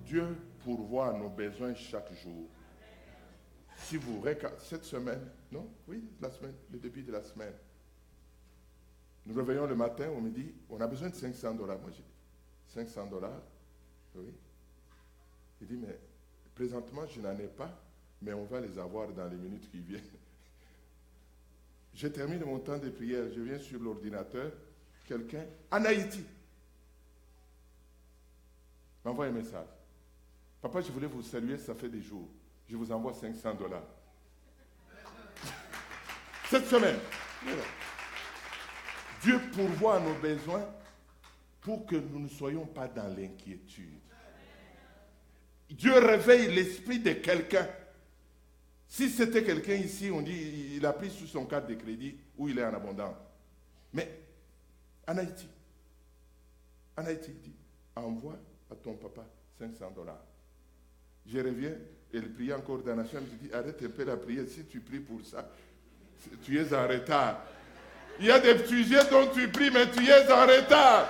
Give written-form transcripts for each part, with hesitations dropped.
Dieu pourvoit nos besoins chaque jour. Si vous regardez cette semaine, non? Oui, la semaine, le début de la semaine. Nous réveillons le matin, on me dit, on a besoin de $500. Moi, j'ai dit, $500? Oui. Il dit, mais présentement, je n'en ai pas, mais on va les avoir dans les minutes qui viennent. Je termine mon temps de prière, je viens sur l'ordinateur, quelqu'un, en Haïti, m'envoie un message. Papa, je voulais vous saluer, ça fait des jours. Je vous envoie $500. Cette semaine, voilà. Dieu pourvoit nos besoins pour que nous ne soyons pas dans l'inquiétude. Dieu réveille l'esprit de quelqu'un. Si c'était quelqu'un ici, on dit il a pris sur son carte de crédit ou il est en abondance. Mais en Haïti, il dit, envoie à ton papa $500. Je reviens, elle prie encore dans la chambre, je dis, arrête un peu la prière, si tu pries pour ça, tu es en retard. Il y a des sujets dont tu pries, mais tu es en retard.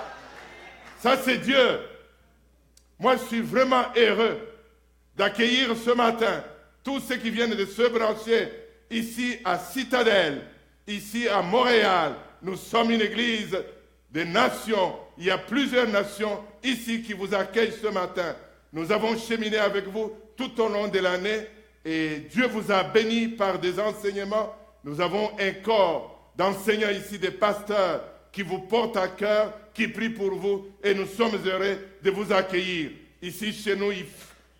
Ça, c'est Dieu. Moi, je suis vraiment heureux d'accueillir ce matin tous ceux qui viennent de se brancher ici à Citadelle, ici à Montréal. Nous sommes une église des nations. Il y a plusieurs nations ici qui vous accueillent ce matin. Nous avons cheminé avec vous tout au long de l'année et Dieu vous a béni par des enseignements. Nous avons un corps d'enseignants ici, des pasteurs qui vous portent à cœur, qui prient pour vous et nous sommes heureux de vous accueillir. Ici chez nous, il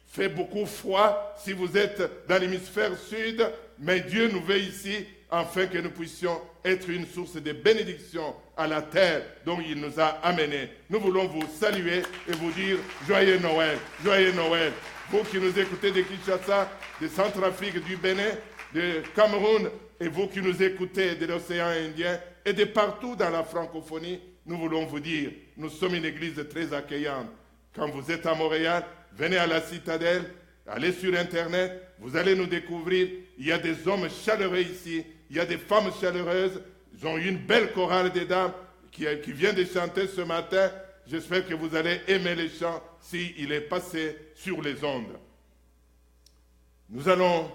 fait beaucoup froid si vous êtes dans l'hémisphère sud, mais Dieu nous veut ici afin que nous puissions être une source de bénédiction à la terre dont il nous a amenés. Nous voulons vous saluer et vous dire joyeux Noël, joyeux Noël. Vous qui nous écoutez de Kinshasa, de Centrafrique, du Bénin, de Cameroun, et vous qui nous écoutez de l'océan Indien et de partout dans la francophonie, nous voulons vous dire, nous sommes une église très accueillante. Quand vous êtes à Montréal, venez à la Citadelle, allez sur Internet, vous allez nous découvrir. Il y a des hommes chaleureux ici, il y a des femmes chaleureuses. Ils ont une belle chorale des dames qui vient de chanter ce matin. J'espère que vous allez aimer les chants s'il est passé sur les ondes. Nous allons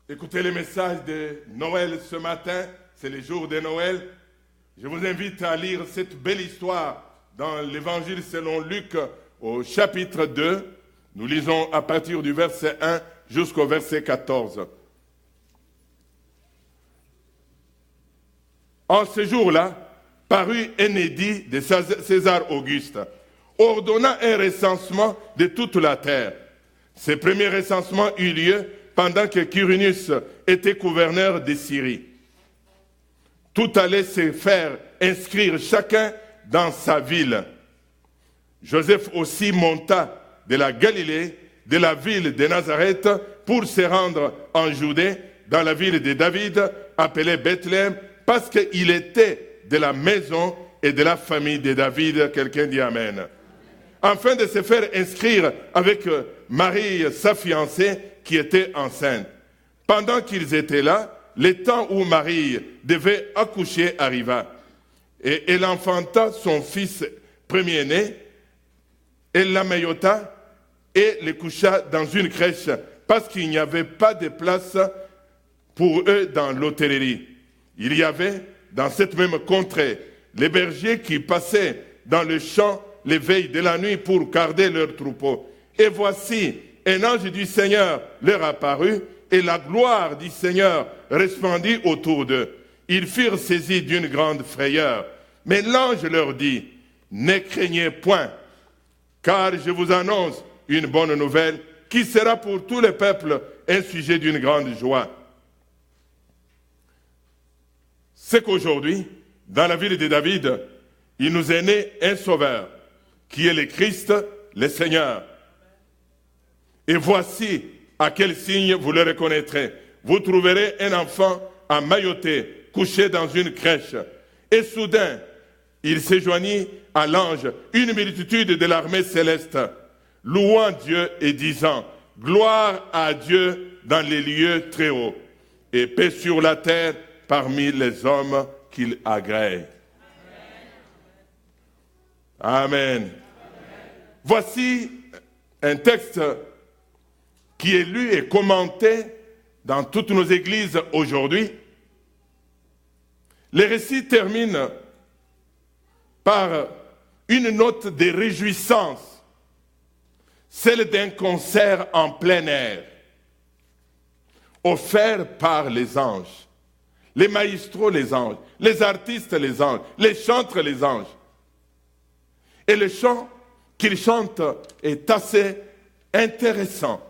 écouter le message de Noël ce matin. C'est le jour de Noël. Je vous invite à lire cette belle histoire dans l'Évangile selon Luc au chapitre 2. Nous lisons à partir du verset 1 jusqu'au verset 14. En ce jour-là, parut un édit de César Auguste, ordonnant un recensement de toute la terre. Ce premier recensement eut lieu pendant que Quirinius était gouverneur de Syrie. Tout allait se faire inscrire chacun dans sa ville. Joseph aussi monta de la Galilée, de la ville de Nazareth, pour se rendre en Judée, dans la ville de David, appelée Bethléem, parce qu'il était de la maison et de la famille de David. Quelqu'un dit Amen. Afin de se faire inscrire avec Marie, sa fiancée, qui était enceinte. Pendant qu'ils étaient là, le temps où Marie devait accoucher arriva. Et elle enfanta son fils premier-né, elle l'amaillota et le coucha dans une crèche, parce qu'il n'y avait pas de place pour eux dans l'hôtellerie. Il y avait, dans cette même contrée, les bergers qui passaient dans le champ les veilles de la nuit pour garder leurs troupeaux. Et voici, un ange du Seigneur leur apparut, et la gloire du Seigneur resplendit autour d'eux. Ils furent saisis d'une grande frayeur. Mais l'ange leur dit, ne craignez point, car je vous annonce une bonne nouvelle qui sera pour tous les peuples un sujet d'une grande joie. C'est qu'aujourd'hui, dans la ville de David, il nous est né un sauveur, qui est le Christ, le Seigneur. Et voici à quel signe vous le reconnaîtrez. Vous trouverez un enfant emmailloté, couché dans une crèche. Et soudain, il se joignit à l'ange une multitude de l'armée céleste, louant Dieu et disant, gloire à Dieu dans les lieux très hauts, et paix sur la terre parmi les hommes qu'il agrée. Amen. Amen. Voici un texte qui est lu et commenté dans toutes nos églises aujourd'hui. Les récits terminent par une note de réjouissance, celle d'un concert en plein air, offert par les anges, les maestros les anges, les artistes les anges, les chantres les anges. Et le chant qu'ils chantent est assez intéressant.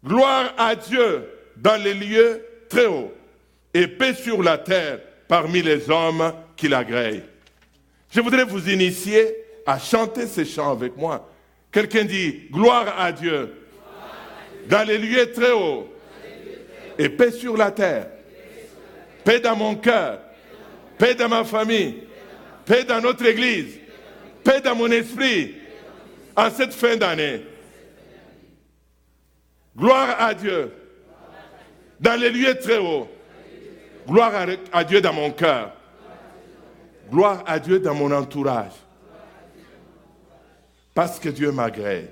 Gloire à Dieu dans les lieux très hauts et paix sur la terre parmi les hommes qui l'agréent. Je voudrais vous initier à chanter ces chants avec moi. Quelqu'un dit gloire à Dieu dans les lieux très hauts et paix sur la terre, paix dans mon cœur, paix dans ma famille, paix dans notre église, paix dans mon esprit en cette fin d'année. Gloire à Dieu dans les lieux très hauts. Gloire à Dieu dans mon cœur. Gloire à Dieu dans mon entourage. Parce que Dieu m'agrée.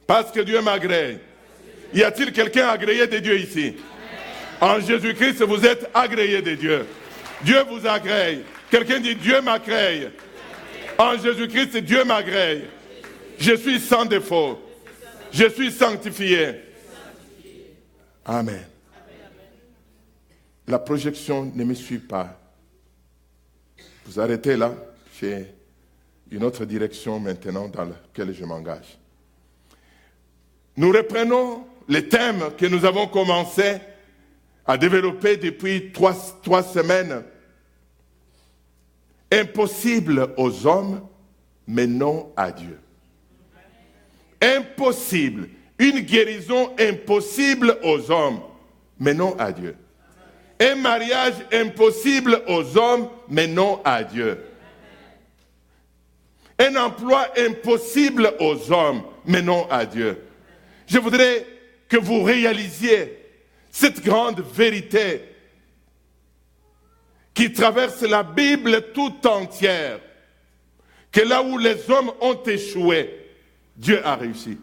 Parce que Dieu m'agrée. Y a-t-il quelqu'un agréé de Dieu ici? En Jésus-Christ, vous êtes agréé de Dieu. Dieu vous agrée. Quelqu'un dit Dieu m'agrée. En Jésus-Christ, Dieu m'agrée. Je suis sans défaut. Je suis sanctifié. Amen. La projection ne me suit pas. Vous arrêtez là. J'ai une autre direction maintenant dans laquelle je m'engage. Nous reprenons les thèmes que nous avons commencé à développer depuis trois semaines. Impossible aux hommes, mais non à Dieu. Impossible. Une guérison impossible aux hommes, mais non à Dieu. Un mariage impossible aux hommes, mais non à Dieu. Un emploi impossible aux hommes, mais non à Dieu. Je voudrais que vous réalisiez cette grande vérité qui traverse la Bible tout entière, que là où les hommes ont échoué, Dieu a réussi.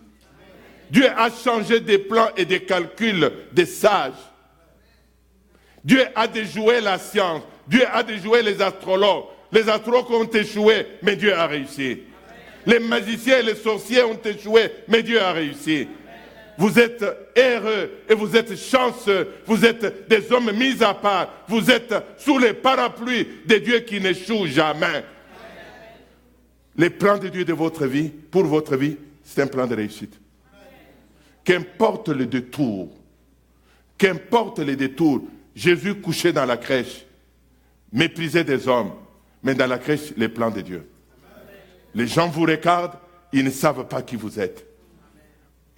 Dieu a changé des plans et des calculs des sages. Dieu a déjoué la science. Dieu a déjoué les astrologues. Les astrologues ont échoué, mais Dieu a réussi. Les magiciens et les sorciers ont échoué, mais Dieu a réussi. Vous êtes heureux et vous êtes chanceux. Vous êtes des hommes mis à part. Vous êtes sous les parapluies de Dieu qui n'échoue jamais. Les plans de Dieu de votre vie, pour votre vie, c'est un plan de réussite. Qu'importe le détour, Jésus couchait dans la crèche, méprisait des hommes, mais dans la crèche, les plans de Dieu. Les gens vous regardent, ils ne savent pas qui vous êtes.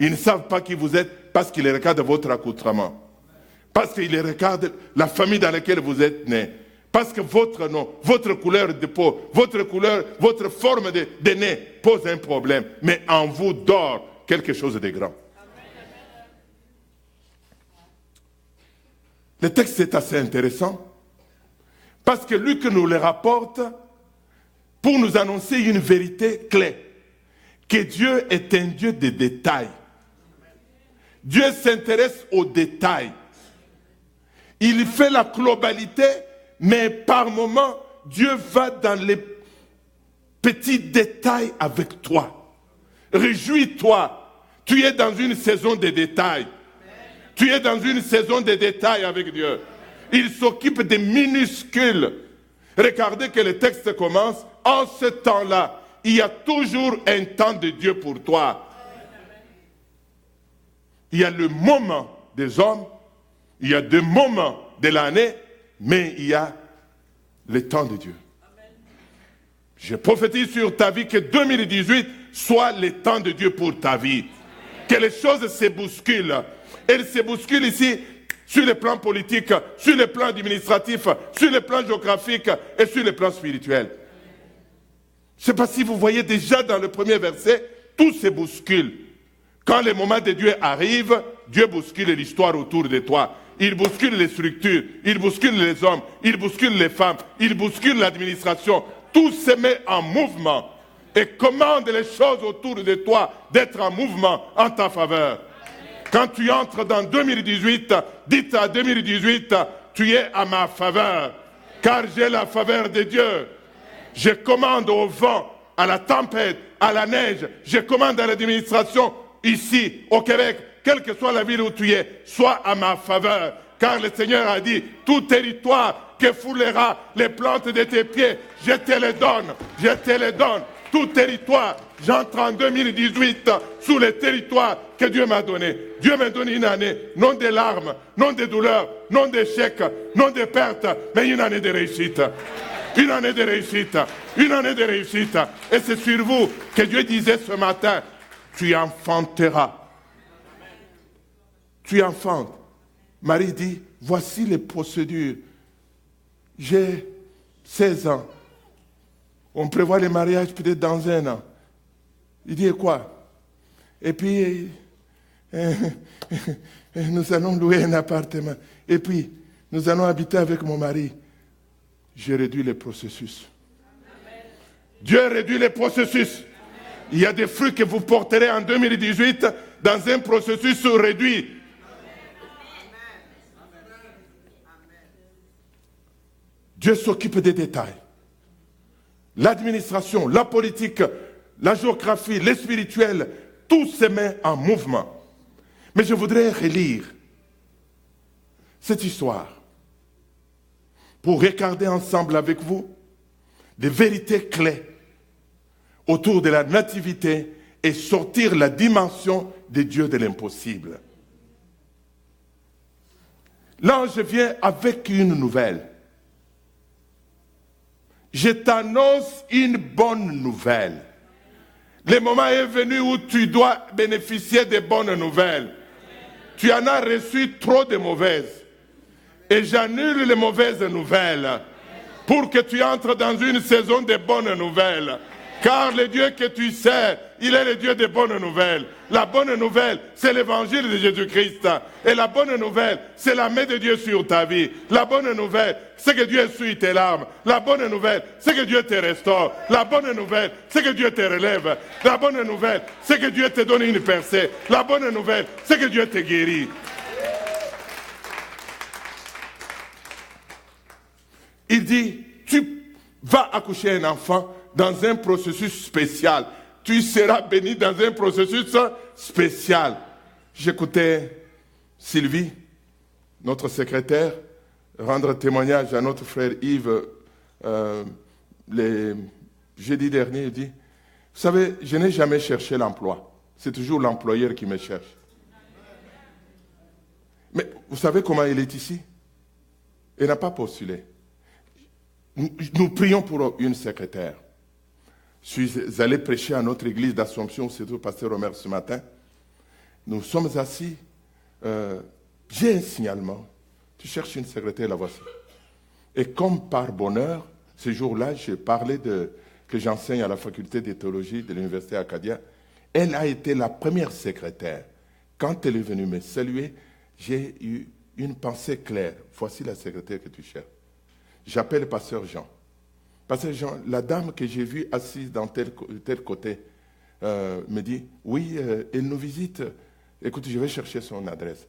Ils ne savent pas qui vous êtes parce qu'ils regardent votre accoutrement. Parce qu'ils regardent la famille dans laquelle vous êtes né. Parce que votre nom, votre couleur de peau, votre forme de nez pose un problème. Mais en vous dort quelque chose de grand. Le texte est assez intéressant parce que Luc nous le rapporte pour nous annoncer une vérité clé, que Dieu est un Dieu de détails. Dieu s'intéresse aux détails. Il fait la globalité, mais par moments, Dieu va dans les petits détails avec toi. Réjouis-toi. Tu es dans une saison de détails. Tu es dans une saison de détails avec Dieu. Il s'occupe des minuscules. Regardez que le texte commence. En ce temps-là, il y a toujours un temps de Dieu pour toi. Il y a le moment des hommes, il y a des moments de l'année, mais il y a le temps de Dieu. Je prophétise sur ta vie que 2018 soit le temps de Dieu pour ta vie. Que les choses se bousculent. Elles se bousculent ici sur le plan politique, sur le plan administratif, sur le plan géographique et sur le plan spirituel. Je ne sais pas si vous voyez déjà dans le premier verset, tout se bouscule. Quand le moment de Dieu arrive, Dieu bouscule l'histoire autour de toi. Il bouscule les structures, il bouscule les hommes, il bouscule les femmes, il bouscule l'administration. Tout se met en mouvement. et commande les choses autour de toi d'être en mouvement en ta faveur. Quand tu entres dans 2018, dites à 2018, tu es à ma faveur, car j'ai la faveur de Dieu. Je commande au vent, à la tempête, à la neige, je commande à l'administration ici, au Québec, quelle que soit la ville où tu es, sois à ma faveur. Car le Seigneur a dit, tout territoire que foulera les plantes de tes pieds, je te les donne, je te les donne. Tout territoire, j'entre en 2018 sous les territoires que Dieu m'a donné. Dieu m'a donné une année, non de larmes, non de douleurs, non d'échecs, non de pertes, mais une année de réussite. Une année de réussite, une année de réussite. Et c'est sur vous que Dieu disait ce matin, tu enfanteras. Tu enfantes. Marie dit, voici les procédures. J'ai 16 ans. On prévoit le mariage peut-être dans 1 an. Il dit, et quoi? Et puis, nous allons louer un appartement. Et puis, nous allons habiter avec mon mari. J'ai réduit le processus. Amen. Dieu réduit le processus. Amen. Il y a des fruits que vous porterez en 2018 dans un processus réduit. Amen. Dieu s'occupe des détails. L'administration, la politique, la géographie, le spirituel, tout se met en mouvement. Mais je voudrais relire cette histoire pour regarder ensemble avec vous des vérités clés autour de la nativité et sortir la dimension des dieux de l'impossible. L'ange vient avec une nouvelle. Je t'annonce une bonne nouvelle. Le moment est venu où tu dois bénéficier des bonnes nouvelles. Tu en as reçu trop de mauvaises. Et j'annule les mauvaises nouvelles pour que tu entres dans une saison de bonnes nouvelles. Car le Dieu que tu sers, il est le Dieu des bonnes nouvelles. La bonne nouvelle, c'est l'évangile de Jésus-Christ. Et la bonne nouvelle, c'est la main de Dieu sur ta vie. La bonne nouvelle, c'est que Dieu essuie tes larmes. La bonne nouvelle, c'est que Dieu te restaure. La bonne nouvelle, c'est que Dieu te relève. La bonne nouvelle, c'est que Dieu te donne une percée. La bonne nouvelle, c'est que Dieu te guérit. Il dit, tu vas accoucher un enfant dans un processus spécial. Tu seras béni dans un processus spécial. J'écoutais Sylvie, notre secrétaire, rendre témoignage à notre frère Yves le jeudi dernier. Il dit, vous savez, je n'ai jamais cherché l'emploi. C'est toujours l'employeur qui me cherche. Mais vous savez comment il est ici? Il n'a pas postulé. Nous prions pour une secrétaire. Je suis allé prêcher à notre église d'Assomption, c'est le pasteur Omer ce matin. Nous sommes assis. J'ai un signalement. Tu cherches une secrétaire, la voici. Et comme par bonheur, ce jour-là, je parlais que j'enseigne à la faculté de théologie de l'université Acadia. Elle a été la première secrétaire. Quand elle est venue me saluer, j'ai eu une pensée claire. Voici la secrétaire que tu cherches. J'appelle pasteur Jean. Pasteur Jean, la dame que j'ai vue assise dans tel côté me dit, oui, elle nous visite. Écoute, je vais chercher son adresse.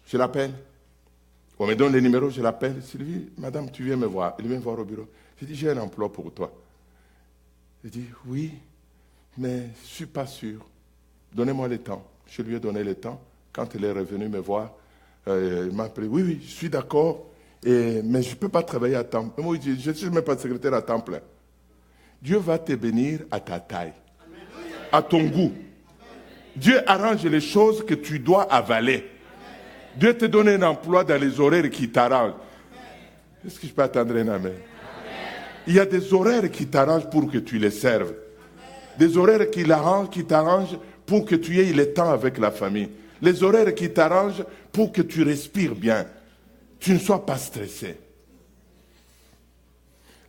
Je l'appelle. On me donne le numéro, je l'appelle. Sylvie, madame, tu viens me voir. Elle vient me voir au bureau. Je dis, j'ai un emploi pour toi. Elle dit, oui, mais je ne suis pas sûr. Donnez-moi le temps. Je lui ai donné le temps. Quand elle est revenue me voir, elle m'a appelé. Oui, je suis d'accord. Mais je ne peux pas travailler à temps plein. Moi, je ne suis même pas secrétaire à temps plein. Dieu va te bénir à ta taille, à ton goût. Dieu arrange les choses que tu dois avaler. Dieu te donne un emploi dans les horaires qui t'arrangent. Est-ce que je peux attendre un amen? Il y a des horaires qui t'arrangent pour que tu les serves. Des horaires qui t'arrangent pour que tu aies le temps avec la famille. Les horaires qui t'arrangent pour que tu respires bien. Tu ne sois pas stressé.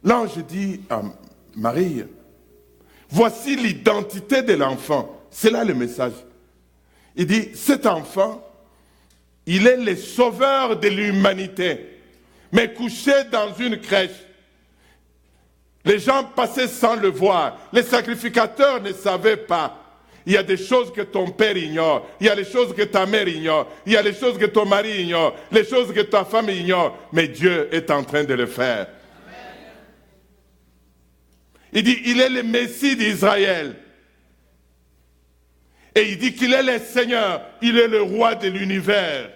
L'ange dit à Marie, voici l'identité de l'enfant. C'est là le message. Il dit, cet enfant, il est le sauveur de l'humanité, mais couché dans une crèche. Les gens passaient sans le voir. Les sacrificateurs ne savaient pas. Il y a des choses que ton père ignore. Il y a des choses que ta mère ignore. Il y a des choses que ton mari ignore. Les choses que ta femme ignore. Mais Dieu est en train de le faire. Il dit, il est le Messie d'Israël. Et il dit qu'il est le Seigneur. Il est le roi de l'univers.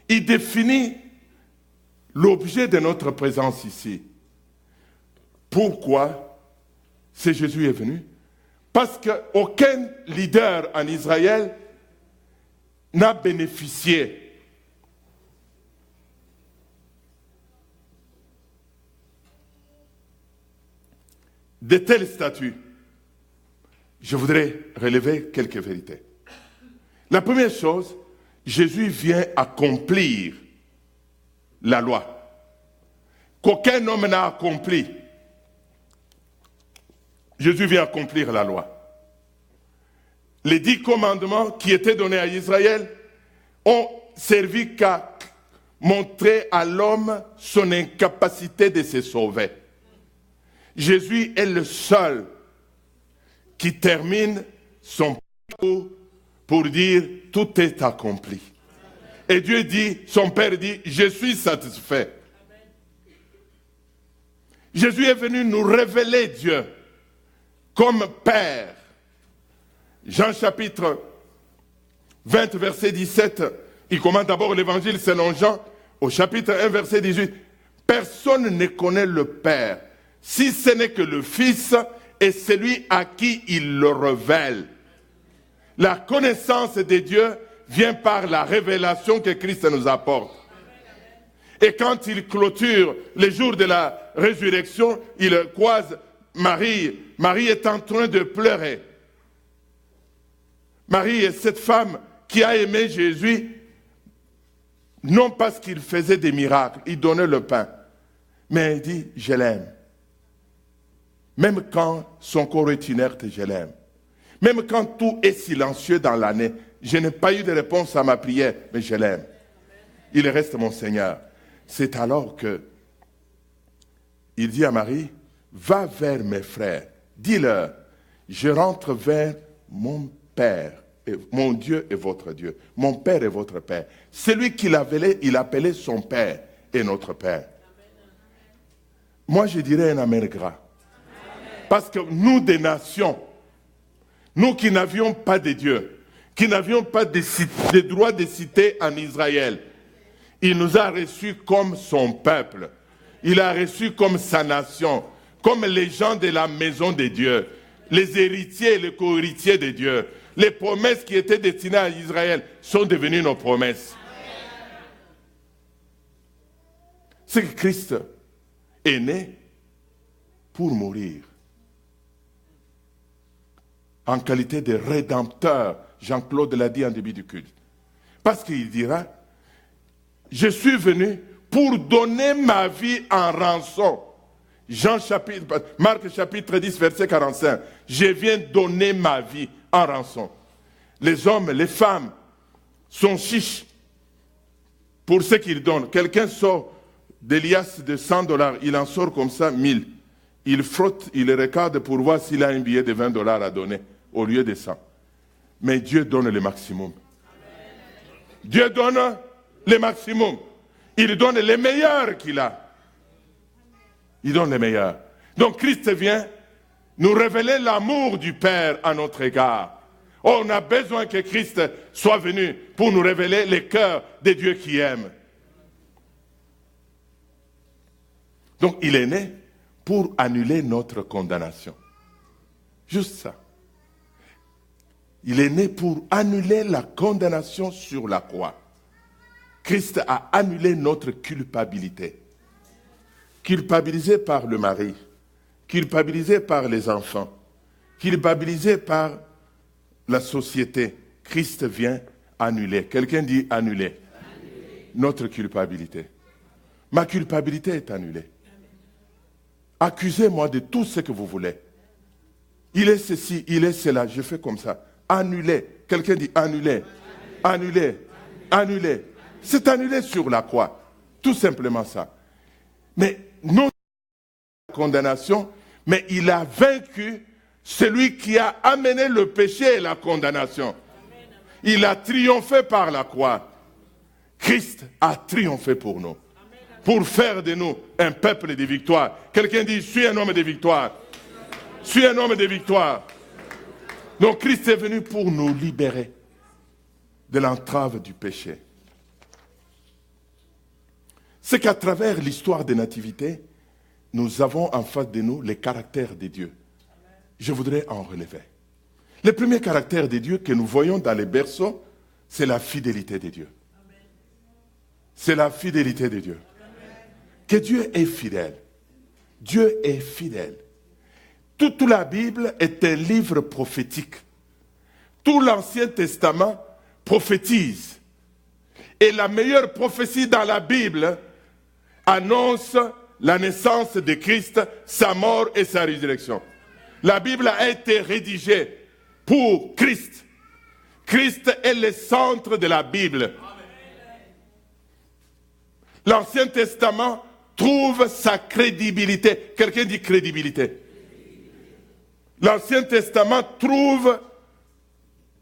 Il définit l'objet de notre présence ici. Pourquoi Jésus est venu? Parce qu'aucun leader en Israël n'a bénéficié de tels statuts. Je voudrais relever quelques vérités. La première chose, Jésus vient accomplir la loi qu'aucun homme n'a accompli. Jésus vient accomplir la loi. Les 10 commandements qui étaient donnés à Israël ont servi qu'à montrer à l'homme son incapacité de se sauver. Jésus est le seul qui termine son parcours pour dire tout est accompli. Et Dieu dit, son Père dit, je suis satisfait. Jésus est venu nous révéler Dieu comme Père. Jean chapitre 20, verset 17, il commente d'abord l'évangile selon Jean, au chapitre 1, verset 18. Personne ne connaît le Père, si ce n'est que le Fils est celui à qui il le révèle. La connaissance de Dieu vient par la révélation que Christ nous apporte. Et quand il clôture les jours de la résurrection, il croise Marie. Marie est en train de pleurer. Marie est cette femme qui a aimé Jésus, non parce qu'il faisait des miracles, il donnait le pain, mais elle dit, je l'aime. Même quand son corps est inerte, je l'aime. Même quand tout est silencieux dans l'année, je n'ai pas eu de réponse à ma prière, mais je l'aime. Il reste mon Seigneur. C'est alors que il dit à Marie, va vers mes frères, dis-leur, je rentre vers mon Père, et mon Dieu est votre Dieu, mon Père est votre Père. Celui qu'il appelait son Père est notre Père. Moi je dirais un amen gras. Parce que nous des nations, nous qui n'avions pas de Dieu, qui n'avions pas de droit de cité en Israël, il nous a reçus comme son peuple. Il a reçu comme sa nation, comme les gens de la maison de Dieu, les héritiers et les co-héritiers de Dieu. Les promesses qui étaient destinées à Israël sont devenues nos promesses. C'est que Christ est né pour mourir. En qualité de rédempteur, Jean-Claude l'a dit en début du culte. Parce qu'il dira, je suis venu pour donner ma vie en rançon. Marc chapitre 10, verset 45. Je viens donner ma vie en rançon. Les hommes, les femmes sont chiches pour ce qu'ils donnent. Quelqu'un sort des liasses de $100, il en sort comme ça 1000. Il frotte, il regarde pour voir s'il a un billet de $20 à donner au lieu de 100. Mais Dieu donne le maximum. Dieu donne le maximum. Il donne les meilleurs qu'il a. Il donne les meilleurs. Donc Christ vient nous révéler l'amour du Père à notre égard. Oh, on a besoin que Christ soit venu pour nous révéler les cœurs de Dieu qui aime. Donc il est né pour annuler notre condamnation. Juste ça. Il est né pour annuler la condamnation sur la croix. Christ a annulé notre culpabilité. Culpabilisé par le mari, culpabilisé par les enfants, culpabilisé par la société. Christ vient annuler. Quelqu'un dit annuler. Notre culpabilité. Ma culpabilité est annulée. Accusez-moi de tout ce que vous voulez. Il est ceci, il est cela, je fais comme ça. Annuler. Quelqu'un dit annuler. Annuler. Annuler. C'est annulé sur la croix. Tout simplement ça. Mais non. condamnation, mais il a vaincu celui qui a amené le péché et la condamnation. Il a triomphé par la croix. Christ a triomphé pour nous, pour faire de nous un peuple de victoire. Quelqu'un dit, je suis un homme de victoire. Je suis un homme de victoire. Donc Christ est venu pour nous libérer de l'entrave du péché. C'est qu'à travers l'histoire des nativités, nous avons en face de nous les caractères de Dieu. Je voudrais en relever. Le premier caractère de Dieu que nous voyons dans les berceaux, c'est la fidélité de Dieu. C'est la fidélité de Dieu. Que Dieu est fidèle. Dieu est fidèle. Toute la Bible est un livre prophétique. Tout l'Ancien Testament prophétise. Et la meilleure prophétie dans la Bible annonce la naissance de Christ, sa mort et sa résurrection. La Bible a été rédigée pour Christ. Christ est le centre de la Bible. L'Ancien Testament trouve sa crédibilité. Quelqu'un dit crédibilité. L'Ancien Testament trouve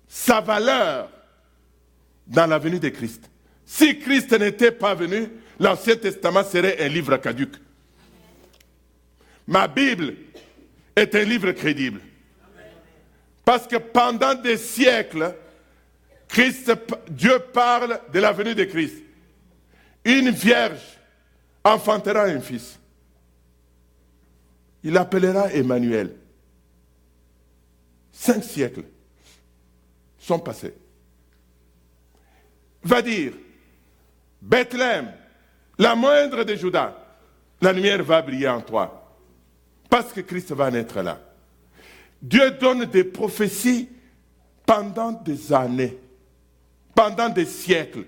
sa valeur dans la venue de Christ. Si Christ n'était pas venu, l'Ancien Testament serait un livre caduc. Ma Bible est un livre crédible. Parce que pendant des siècles, Dieu parle de la venue de Christ. Une vierge enfantera un fils. Il l'appellera Emmanuel. 5 siècles sont passés. Va dire, Bethléem, la moindre de Juda, la lumière va briller en toi. Parce que Christ va naître là. Dieu donne des prophéties pendant des années, pendant des siècles.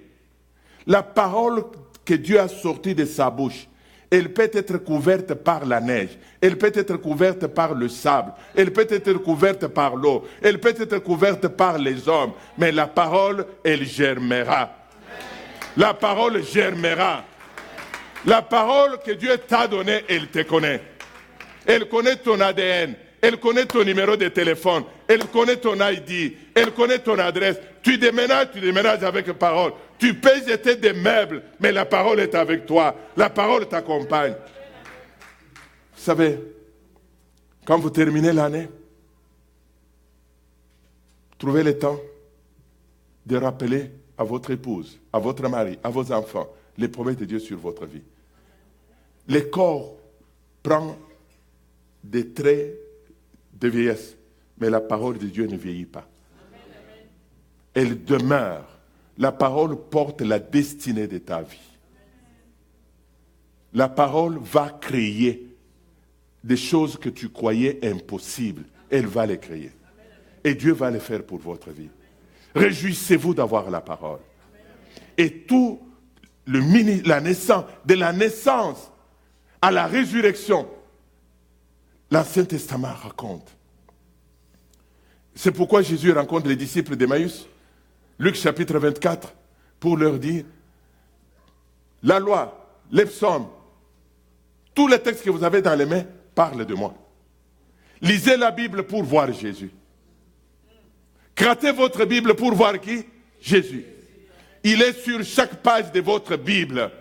La parole que Dieu a sortie de sa bouche, elle peut être couverte par la neige, elle peut être couverte par le sable, elle peut être couverte par l'eau, elle peut être couverte par les hommes, mais la parole, elle germera. La parole germera. La parole que Dieu t'a donnée, elle te connaît. Elle connaît ton ADN, elle connaît ton numéro de téléphone, elle connaît ton ID, elle connaît ton adresse. Tu déménages avec parole. Tu peux jeter des meubles, mais la parole est avec toi. La parole t'accompagne. Vous savez, quand vous terminez l'année, trouvez le temps de rappeler à votre épouse, à votre mari, à vos enfants, les promesses de Dieu sur votre vie. Le corps prend des traits de vieillesse, mais la parole de Dieu ne vieillit pas. Elle demeure. La parole porte la destinée de ta vie. La parole va créer des choses que tu croyais impossibles. Elle va les créer. Et Dieu va les faire pour votre vie. Réjouissez-vous d'avoir la parole. Et tout la naissance, de la naissance à la résurrection, l'Ancien Testament raconte. C'est pourquoi Jésus rencontre les disciples d'Emmaüs, Luc chapitre 24, pour leur dire, la loi, les psaumes, tous les textes que vous avez dans les mains parlent de moi. Lisez la Bible pour voir Jésus. Grattez votre Bible pour voir qui? Jésus. Il est sur chaque page de votre Bible.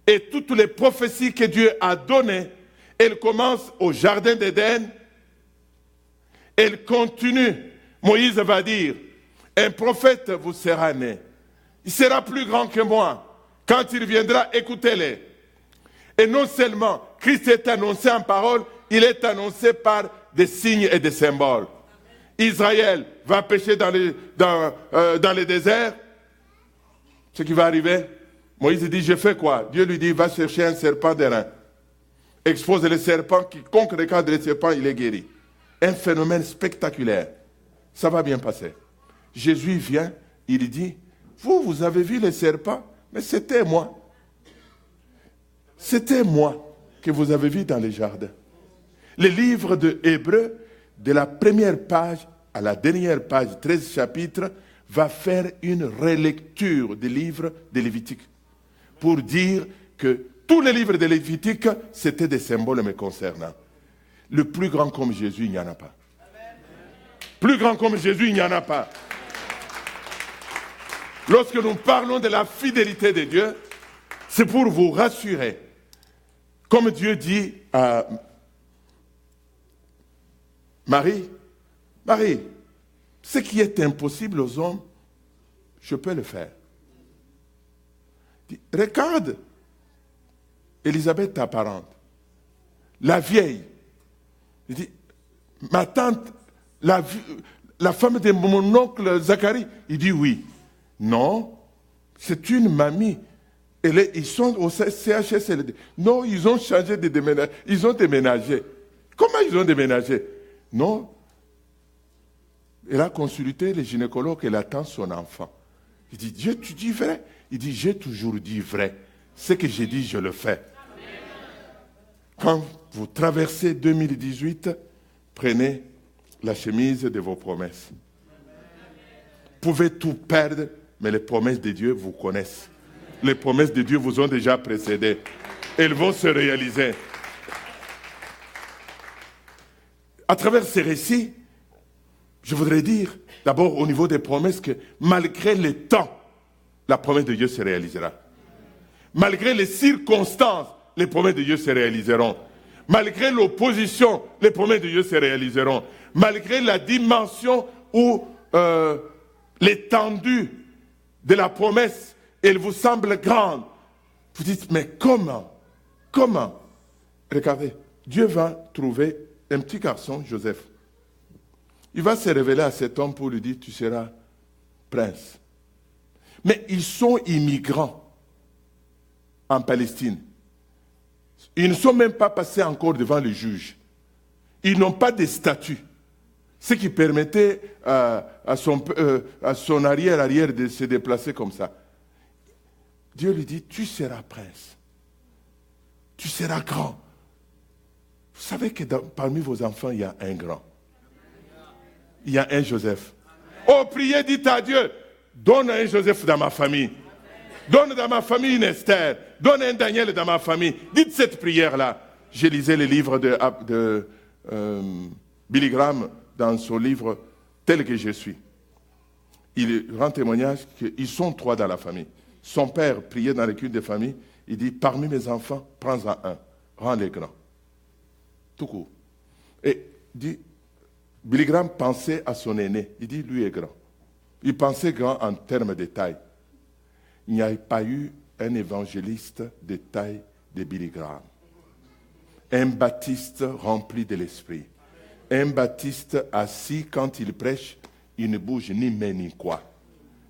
Et toutes les prophéties que Dieu a données, elles commencent au jardin d'Éden. Elles continuent. Moïse va dire, un prophète vous sera né. Il sera plus grand que moi. Quand il viendra, écoutez-le. Et non seulement Christ est annoncé en parole, il est annoncé par des signes et des symboles. Israël va pécher dans le désert. Ce qui va arriver, Moïse dit, je fais quoi? Dieu lui dit, va chercher un serpent d'airain. Expose le serpent, quiconque regarde le serpent, il est guéri. Un phénomène spectaculaire. Ça va bien passer. Jésus vient, il dit, vous avez vu le serpent? Mais c'était moi. C'était moi que vous avez vu dans les jardins. Le livre de Hébreux, de la première page à la dernière page, 13 chapitres, va faire une relecture du livre de Lévitique pour dire que tous les livres de Lévitique, c'était des symboles me concernant. Le plus grand comme Jésus, il n'y en a pas. Plus grand comme Jésus, il n'y en a pas. Lorsque nous parlons de la fidélité de Dieu, c'est pour vous rassurer. Comme Dieu dit à Marie, Marie, ce qui est impossible aux hommes, je peux le faire. Dit, regarde, Élisabeth, ta parente, la vieille. Il dit, ma tante, la femme de mon oncle Zacharie. Il dit oui. Non, c'est une mamie. Ils sont au CHSLD. Non, ils ont changé de déménagement. Ils ont déménagé. Comment ils ont déménagé? Non. Elle a consulté le gynécologue, elle attend son enfant. Il dit, Dieu, tu dis vrai? Il dit, j'ai toujours dit vrai. Ce que j'ai dit, je le fais. Quand vous traversez 2018, prenez la chemise de vos promesses. Vous pouvez tout perdre, mais les promesses de Dieu vous connaissent. Les promesses de Dieu vous ont déjà précédé. Elles vont se réaliser. À travers ces récits, je voudrais dire, d'abord au niveau des promesses, que malgré le temps, la promesse de Dieu se réalisera. Malgré les circonstances, les promesses de Dieu se réaliseront. Malgré l'opposition, les promesses de Dieu se réaliseront. Malgré la dimension ou l'étendue de la promesse, elle vous semble grande. Vous dites, mais comment? Comment? Regardez, Dieu va trouver un petit garçon, Joseph. Il va se révéler à cet homme pour lui dire, tu seras prince. Mais ils sont immigrants en Palestine. Ils ne sont même pas passés encore devant le juge. Ils n'ont pas de statut. Ce qui permettait à son arrière de se déplacer comme ça. Dieu lui dit, tu seras prince. Tu seras grand. Vous savez que parmi vos enfants, il y a un grand. Il y a un Joseph. Oh, priez, dites à Dieu, donne un Joseph dans ma famille. Donne dans ma famille une Esther. Donne un Daniel dans ma famille. Dites cette prière-là. Je lisais les livres de Billy Graham dans son livre « Tel que je suis ». Il rend témoignage qu'ils sont 3 dans la famille. Son père priait dans les cultes de famille. Il dit, parmi mes enfants, prends-en un. Rends-les grands. Tout court. Et dit, Billy Graham pensait à son aîné. Il dit, lui est grand. Il pensait grand en termes de taille. Il n'y a pas eu un évangéliste de taille de Billy Graham. Un baptiste rempli de l'esprit. Un baptiste assis quand il prêche, il ne bouge ni main ni quoi.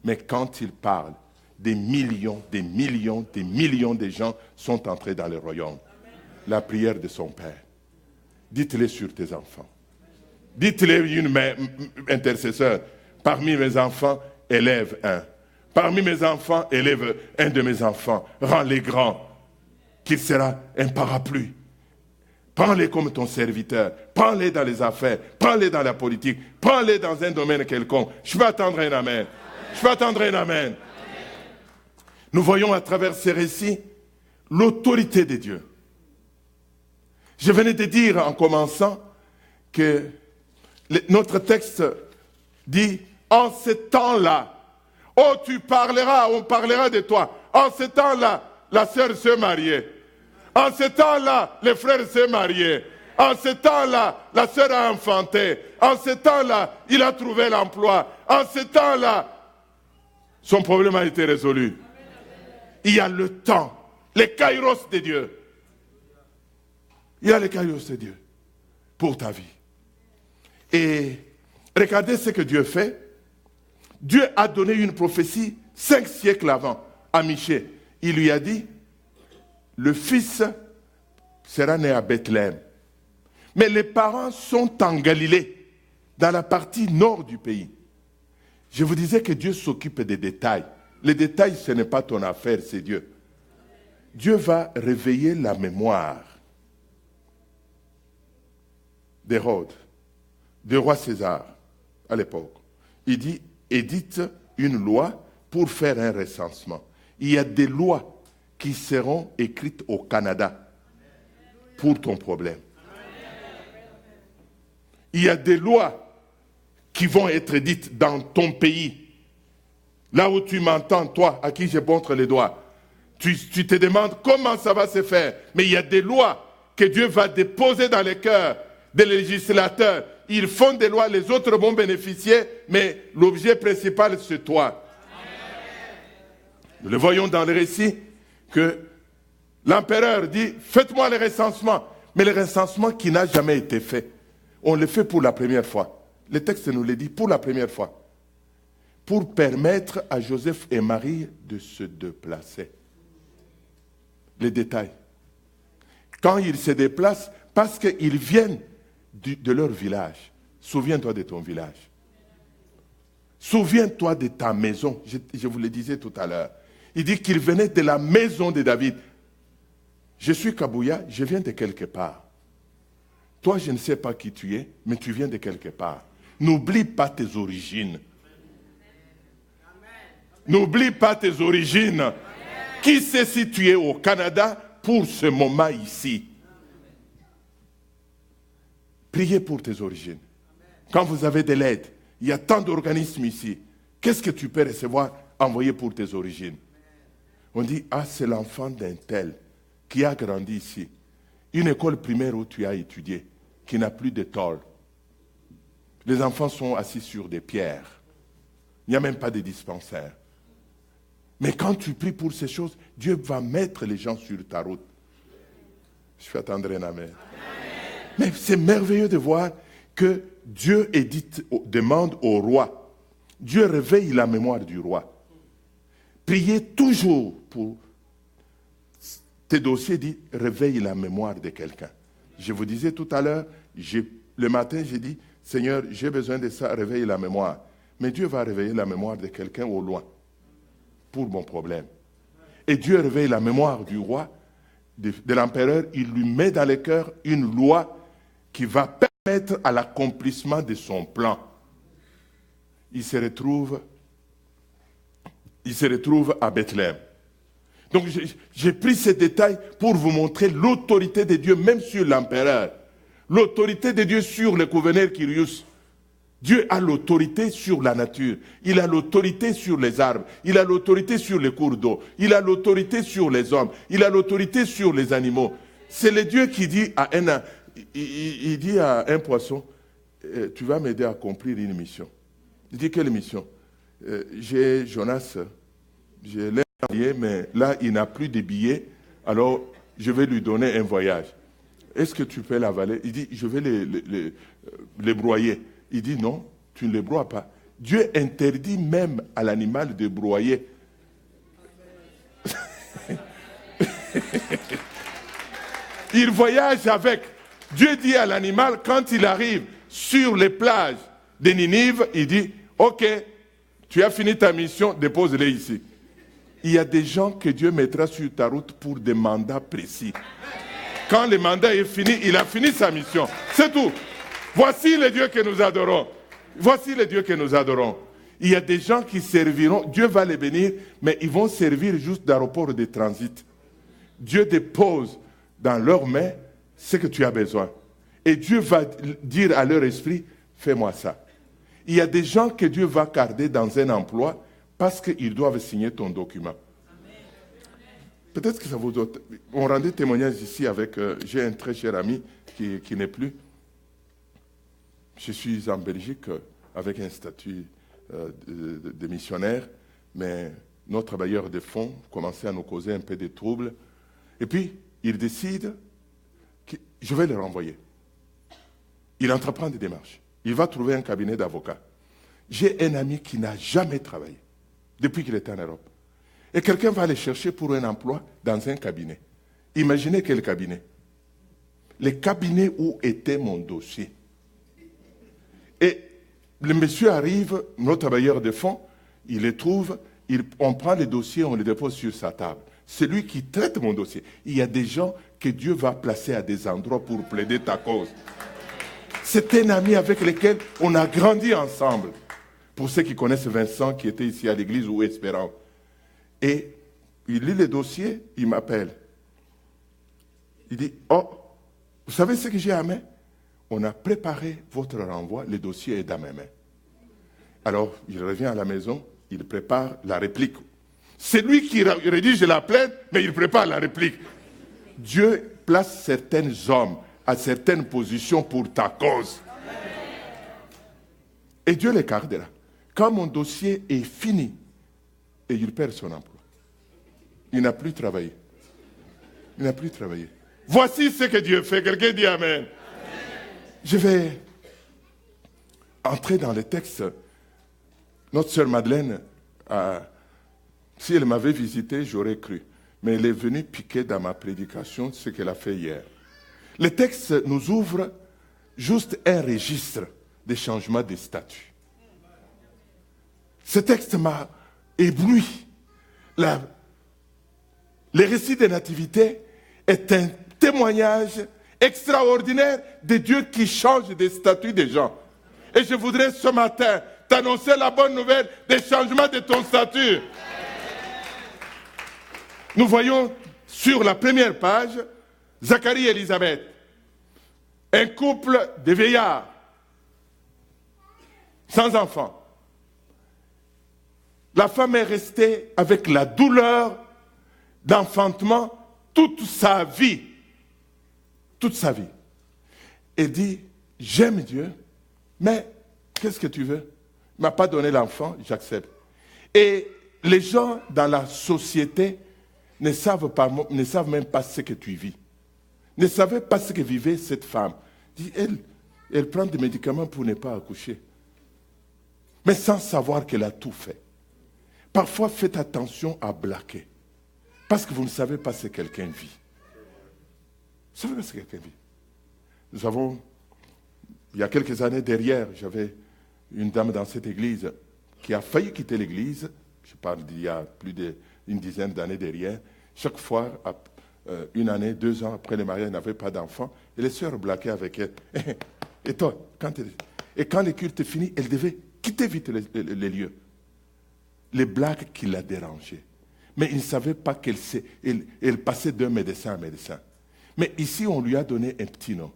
Mais quand il parle, des millions de gens sont entrés dans le royaume. La prière de son Père. Dites-le sur tes enfants. Dites-le une intercesseur. Parmi mes enfants, élève un. Parmi mes enfants, élève un de mes enfants. Rends-les grands, qu'il sera un parapluie. Prends-les comme ton serviteur. Prends-les dans les affaires. Prends-les dans la politique. Prends-les dans un domaine quelconque. Je vais attendre un amen. Je vais attendre un amen. Nous voyons à travers ces récits l'autorité de Dieu. Je venais de dire en commençant que notre texte dit « En ce temps-là, oh tu parleras, on parlera de toi. En ce temps-là, la sœur s'est mariée. En ce temps-là, les frères s'est mariés. En ce temps-là, la sœur a enfanté. En ce temps-là, il a trouvé l'emploi. En ce temps-là, son problème a été résolu. » Il y a le temps, les kairos de Dieu. Il y a les kairos de Dieu pour ta vie. Et regardez ce que Dieu fait. Dieu a donné une prophétie 5 siècles avant à Michée. Il lui a dit, le fils sera né à Bethléem. Mais les parents sont en Galilée, dans la partie nord du pays. Je vous disais que Dieu s'occupe des détails. Les détails, ce n'est pas ton affaire, c'est Dieu. Dieu va réveiller la mémoire d'Hérode, du roi César, à l'époque. Il dit, édite une loi pour faire un recensement. Il y a des lois qui seront écrites au Canada pour ton problème. Il y a des lois qui vont être dites dans ton pays. Là où tu m'entends, toi, à qui je montre les doigts, tu te demandes comment ça va se faire. Mais il y a des lois que Dieu va déposer dans les cœurs des législateurs. Ils font des lois, les autres vont bénéficier, mais l'objet principal, c'est toi. Nous le voyons dans le récit que l'empereur dit, faites-moi le recensement. Mais le recensement qui n'a jamais été fait, on le fait pour la première fois. Le texte nous le dit, pour la première fois. Pour permettre à Joseph et Marie de se déplacer. Les détails. Quand ils se déplacent, parce qu'ils viennent de leur village. Souviens-toi de ton village. Souviens-toi de ta maison. Je vous le disais tout à l'heure. Il dit qu'il venait de la maison de David. Je suis Kabouya, je viens de quelque part. Toi, je ne sais pas qui tu es, mais tu viens de quelque part. N'oublie pas tes origines. N'oublie pas tes origines. Amen. Qui sait si tu es au Canada pour ce moment ici? Priez pour tes origines. Quand vous avez de l'aide, il y a tant d'organismes ici. Qu'est-ce que tu peux recevoir envoyé pour tes origines? On dit, ah, c'est l'enfant d'un tel qui a grandi ici. Une école primaire où tu as étudié, qui n'a plus de tôle. Les enfants sont assis sur des pierres. Il n'y a même pas de dispensaire. Mais quand tu pries pour ces choses, Dieu va mettre les gens sur ta route. Je fais attendre un amen. Mais c'est merveilleux de voir que Dieu demande au roi. Dieu réveille la mémoire du roi. Priez toujours pour tes dossiers, dit réveille la mémoire de quelqu'un. Je vous disais tout à l'heure, le matin, j'ai dit, Seigneur, j'ai besoin de ça, réveille la mémoire. Mais Dieu va réveiller la mémoire de quelqu'un au loin pour mon problème. Et Dieu réveille la mémoire du roi, de l'empereur, il lui met dans le cœur une loi qui va permettre à l'accomplissement de son plan. Il se retrouve à Bethléem. Donc j'ai pris ces détails pour vous montrer l'autorité de Dieu, même sur l'empereur. L'autorité de Dieu sur le gouverneur Kyrios. Dieu a l'autorité sur la nature. Il a l'autorité sur les arbres. Il a l'autorité sur les cours d'eau. Il a l'autorité sur les hommes. Il a l'autorité sur les animaux. C'est le Dieu qui dit à un poisson, tu vas m'aider à accomplir une mission. Il dit, quelle mission? J'ai Jonas, je l'ai envoyé, mais là, il n'a plus de billets, alors je vais lui donner un voyage. Est-ce que tu peux l'avaler? Il dit, je vais les broyer. Il dit, non, tu ne les broies pas. Dieu interdit même à l'animal de broyer. Il voyage avec. Dieu dit à l'animal, quand il arrive sur les plages de Ninive, il dit, ok, tu as fini ta mission, dépose-les ici. Il y a des gens que Dieu mettra sur ta route pour des mandats précis. Quand le mandat est fini, il a fini sa mission. C'est tout. Voici le Dieu que nous adorons. Voici le Dieu que nous adorons. Il y a des gens qui serviront, Dieu va les bénir, mais ils vont servir juste d'aéroport de transit. Dieu dépose dans leurs mains ce que tu as besoin. Et Dieu va dire à leur esprit, fais-moi ça. Il y a des gens que Dieu va garder dans un emploi parce qu'ils doivent signer ton document. Peut-être que ça vous doit... On rendait témoignage ici avec... j'ai un très cher ami qui n'est plus. Je suis en Belgique avec un statut de missionnaire, mais notre bailleur de fonds commençait à nous causer un peu de troubles. Et puis, il décide que je vais le renvoyer. Il entreprend des démarches. Il va trouver un cabinet d'avocats. J'ai un ami qui n'a jamais travaillé depuis qu'il était en Europe. Et quelqu'un va aller chercher pour un emploi dans un cabinet. Imaginez quel cabinet. Le cabinet où était mon dossier. Et le monsieur arrive, notre bailleur de fonds, il les trouve, on prend les dossiers, on les dépose sur sa table. C'est lui qui traite mon dossier. Il y a des gens que Dieu va placer à des endroits pour plaider ta cause. C'est un ami avec lequel on a grandi ensemble. Pour ceux qui connaissent Vincent, qui était ici à l'église, ou Espérant. Et il lit le dossier, il m'appelle. Il dit, oh, vous savez ce que j'ai à main? On a préparé votre renvoi, le dossier est dans mes mains. Alors, il revient à la maison, il prépare la réplique. C'est lui qui rédige la plainte, mais il prépare la réplique. Dieu place certains hommes à certaines positions pour ta cause. Et Dieu les gardera. Quand mon dossier est fini, et il perd son emploi. Il n'a plus travaillé. Il n'a plus travaillé. Voici ce que Dieu fait. Quelqu'un dit Amen. Je vais entrer dans le texte. Notre sœur Madeleine, si elle m'avait visité, j'aurais cru. Mais elle est venue piquer dans ma prédication ce qu'elle a fait hier. Le texte nous ouvre juste un registre des changements de statut. Ce texte m'a ébloui. Le récit des nativités est un témoignage extraordinaire de Dieu qui change des statuts des gens. Et je voudrais ce matin t'annoncer la bonne nouvelle des changements de ton statut. Nous voyons sur la première page Zacharie et Élisabeth, un couple de vieillards, sans enfants. La femme est restée avec la douleur d'enfantement toute sa vie. Toute sa vie. Elle dit, j'aime Dieu, mais qu'est-ce que tu veux? Il ne m'a pas donné l'enfant, j'accepte. Et les gens dans la société ne savent même pas ce que tu vis. Ne savaient pas ce que vivait cette femme. Elle prend des médicaments pour ne pas accoucher. Mais sans savoir qu'elle a tout fait. Parfois, faites attention à blaguer. Parce que vous ne savez pas ce que quelqu'un vit. Vous savez pas ce que quelqu'un vit. Nous avons, il y a quelques années derrière, j'avais une dame dans cette église qui a failli quitter l'église. Je parle d'il y a plus d'une dizaine d'années derrière. Chaque fois, une année, 2 ans après le mariage, elle n'avait pas d'enfant. Et les sœurs blaguaient avec elle. Et toi, quand le culte est fini, elle devait quitter vite les lieux. Les blagues qui la dérangeaient. Mais il ne savait pas qu'elle passait d'un médecin à médecin. Mais ici, on lui a donné un petit nom.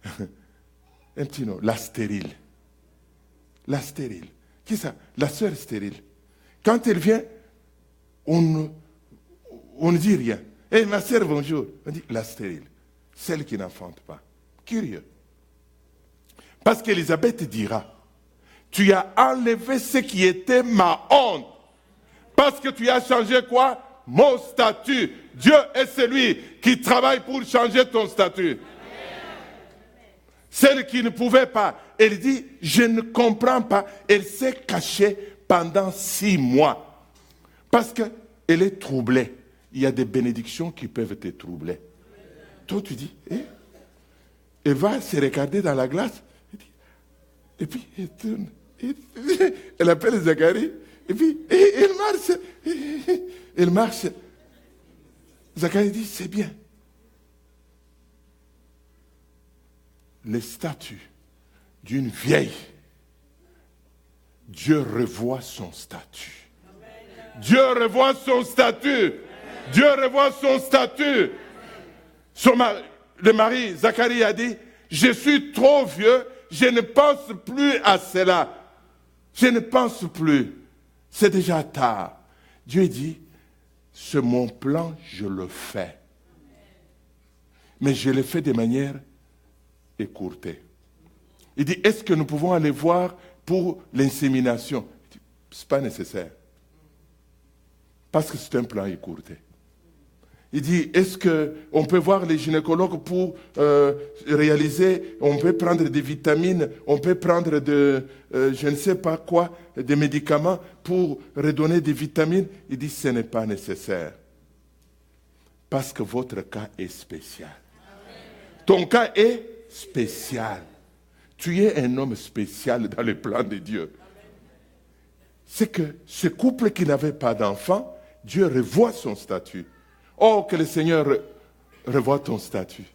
Un petit nom, la stérile. La stérile. Qui ça? La sœur stérile. Quand elle vient, on ne dit rien. Eh, ma sœur, bonjour. On dit la stérile. Celle qui n'enfante pas. Curieux. Parce qu'Élisabeth dira, tu as enlevé ce qui était ma honte. Parce que tu as changé quoi? Mon statut. Dieu est celui qui travaille pour changer ton statut. Celle qui ne pouvait pas, elle dit, je ne comprends pas. Elle s'est cachée pendant 6 mois. Parce qu'elle est troublée. Il y a des bénédictions qui peuvent te troubler. Toi, tu dis, elle va se regarder dans la glace. Et puis, elle tourne. Elle appelle Zacharie. Et puis, elle marche. Elle marche. Zacharie dit, c'est bien. Les statuts d'une vieille, Dieu revoit son statut. Dieu revoit son statut. Dieu revoit son statut. Le mari, Zacharie, a dit, je suis trop vieux, je ne pense plus à cela. Je ne pense plus. C'est déjà tard. Dieu dit, c'est mon plan, je le fais. Mais je le fais de manière écourtée. Il dit, est-ce que nous pouvons aller voir pour l'insémination? Ce n'est pas nécessaire. Parce que c'est un plan écourté. Il dit, est-ce qu'on peut voir les gynécologues pour réaliser, on peut prendre des vitamines, on peut prendre je ne sais pas quoi, des médicaments pour redonner des vitamines? Il dit, ce n'est pas nécessaire. Parce que votre cas est spécial. Ton cas est spécial. Tu es un homme spécial dans le plan de Dieu. C'est que ce couple qui n'avait pas d'enfant, Dieu revoit son statut. Oh, que le Seigneur revoie ton statut.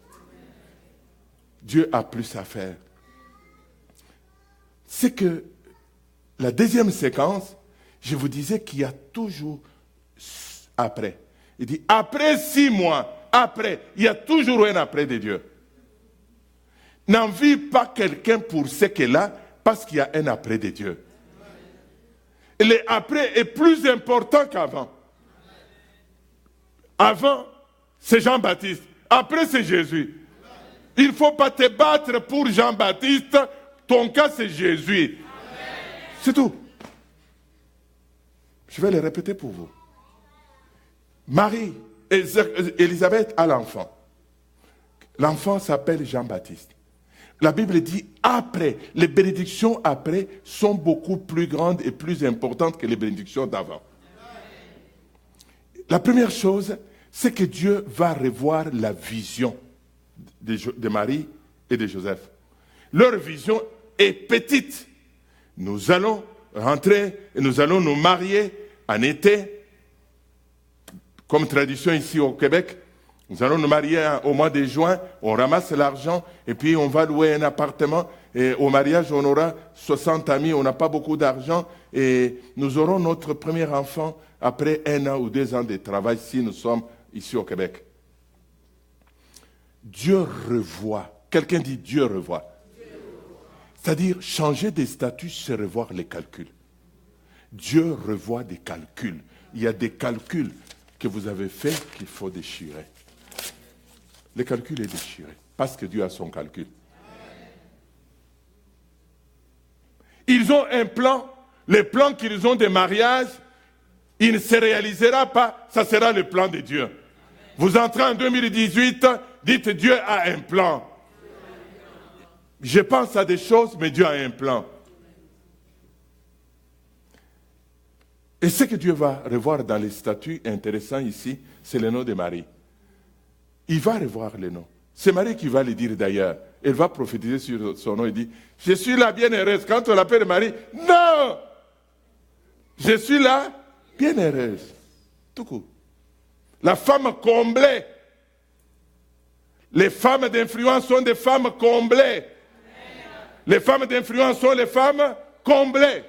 Dieu a plus à faire. C'est que la deuxième séquence, je vous disais qu'il y a toujours Après. Il dit, après 6 mois, après, il y a toujours un après de Dieu. N'envie pas quelqu'un pour ce qu'elle a, parce qu'il y a un après de Dieu. Et le après est plus important qu'avant. Avant, c'est Jean-Baptiste. Après, c'est Jésus. Il ne faut pas te battre pour Jean-Baptiste. Ton cas, c'est Jésus. C'est tout. Je vais le répéter pour vous. Marie, Élisabeth a l'enfant. L'enfant s'appelle Jean-Baptiste. La Bible dit après, les bénédictions après sont beaucoup plus grandes et plus importantes que les bénédictions d'avant. La première chose, c'est que Dieu va revoir la vision de Marie et de Joseph. Leur vision est petite. Nous allons rentrer et nous allons nous marier en été, comme tradition ici au Québec. Nous allons nous marier au mois de juin, on ramasse l'argent et puis on va louer un appartement. Et au mariage, on aura 60 amis, on n'a pas beaucoup d'argent et nous aurons notre premier enfant après 1 an ou 2 ans de travail si nous sommes ici au Québec. Dieu revoit. Quelqu'un dit Dieu revoit. C'est-à-dire changer des statuts, c'est revoir les calculs. Dieu revoit des calculs. Il y a des calculs que vous avez faits qu'il faut déchirer. Le calcul est déchiré, parce que Dieu a son calcul. Ils ont un plan, le plan qu'ils ont de mariage, il ne se réalisera pas, ça sera le plan de Dieu. Vous entrez en 2018, dites Dieu a un plan. Je pense à des choses, mais Dieu a un plan. Et ce que Dieu va revoir dans les statuts intéressants ici, c'est le nom de Marie. Il va revoir le nom. C'est Marie qui va le dire d'ailleurs. Elle va prophétiser sur son nom et dire, je suis la bienheureuse. Quand on l'appelle Marie, non! Je suis la bienheureuse. Tout court. La femme comblée. Les femmes d'influence sont des femmes comblées. Les femmes d'influence sont les femmes comblées.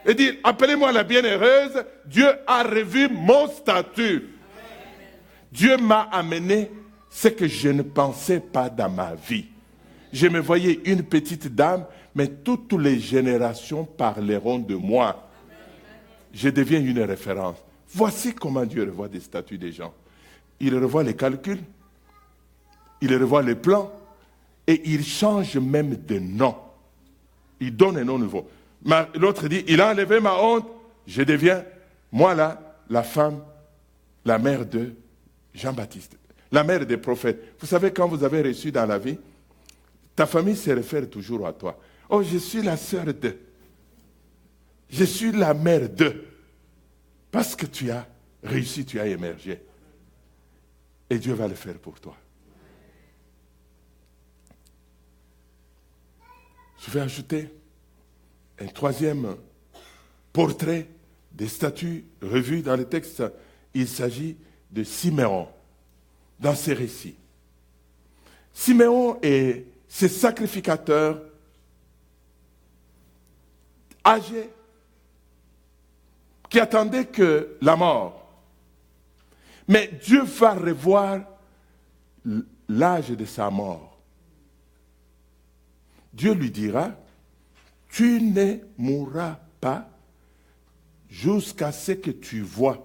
Et dire, appelez-moi la bienheureuse, Dieu a revu mon statut. Dieu m'a amené ce que je ne pensais pas dans ma vie. Je me voyais une petite dame, mais toutes les générations parleront de moi. Je deviens une référence. Voici comment Dieu revoit des statuts des gens. Il revoit les calculs, il revoit les plans, et il change même de nom. Il donne un nom nouveau. L'autre dit, il a enlevé ma honte, je deviens, moi là, la femme, la mère de Jean-Baptiste, la mère des prophètes. Vous savez, quand vous avez reçu dans la vie, ta famille se réfère toujours à toi. Oh, je suis la sœur de. Je suis la mère de. Parce que tu as réussi, tu as émergé. Et Dieu va le faire pour toi. Je vais ajouter un troisième portrait des statuts revus dans le texte. Il s'agit de Siméon, dans ses récits. Siméon est ce sacrificateur âgé qui attendait que la mort. Mais Dieu va revoir l'âge de sa mort. Dieu lui dira, tu ne mourras pas jusqu'à ce que tu vois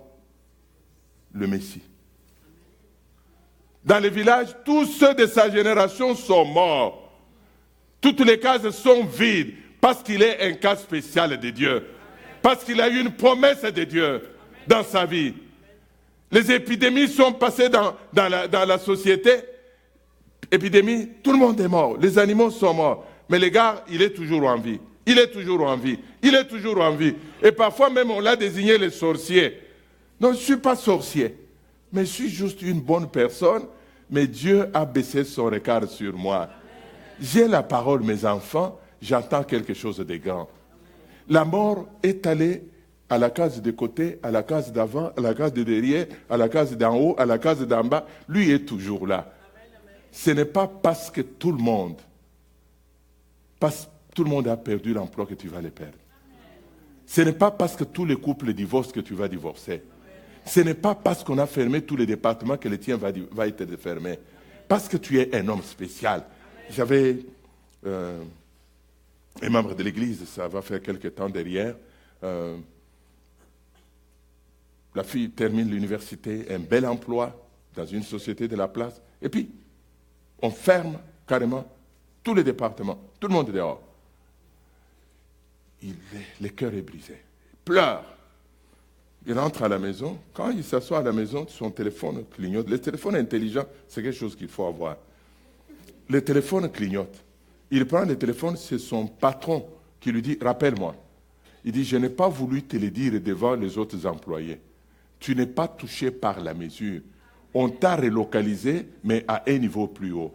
le Messie. Dans le village, tous ceux de sa génération sont morts. Toutes les cases sont vides parce qu'il est un cas spécial de Dieu. Parce qu'il a eu une promesse de Dieu dans sa vie. Les épidémies sont passées dans la société. Épidémie, tout le monde est mort. Les animaux sont morts. Mais le gars, il est toujours en vie. Il est toujours en vie. Il est toujours en vie. Et parfois même, on l'a désigné le sorcier. Non, je ne suis pas sorcier. Mais je suis juste une bonne personne. Mais Dieu a baissé son regard sur moi. J'ai la parole, mes enfants. J'entends quelque chose de grand. La mort est allée à la case de côté, à la case d'avant, à la case de derrière, à la case d'en haut, à la case d'en bas. Lui est toujours là. Ce n'est pas parce que tout le monde a perdu l'emploi que tu vas le perdre. Ce n'est pas parce que tous les couples divorcent que tu vas divorcer. Ce n'est pas parce qu'on a fermé tous les départements que le tien va être fermé. Parce que tu es un homme spécial. J'avais un membre de l'église, ça va faire quelque temps derrière. La fille termine l'université, un bel emploi dans une société de la place. Et puis, on ferme carrément tous les départements. Tout le monde est dehors. Le cœur est brisé. Il pleure. Il rentre à la maison. Quand il s'assoit à la maison, son téléphone clignote. Le téléphone intelligent, c'est quelque chose qu'il faut avoir. Le téléphone clignote. Il prend le téléphone, c'est son patron qui lui dit « Rappelle-moi ». Il dit « Je n'ai pas voulu te le dire devant les autres employés. Tu n'es pas touché par la mesure. On t'a relocalisé, mais à un niveau plus haut.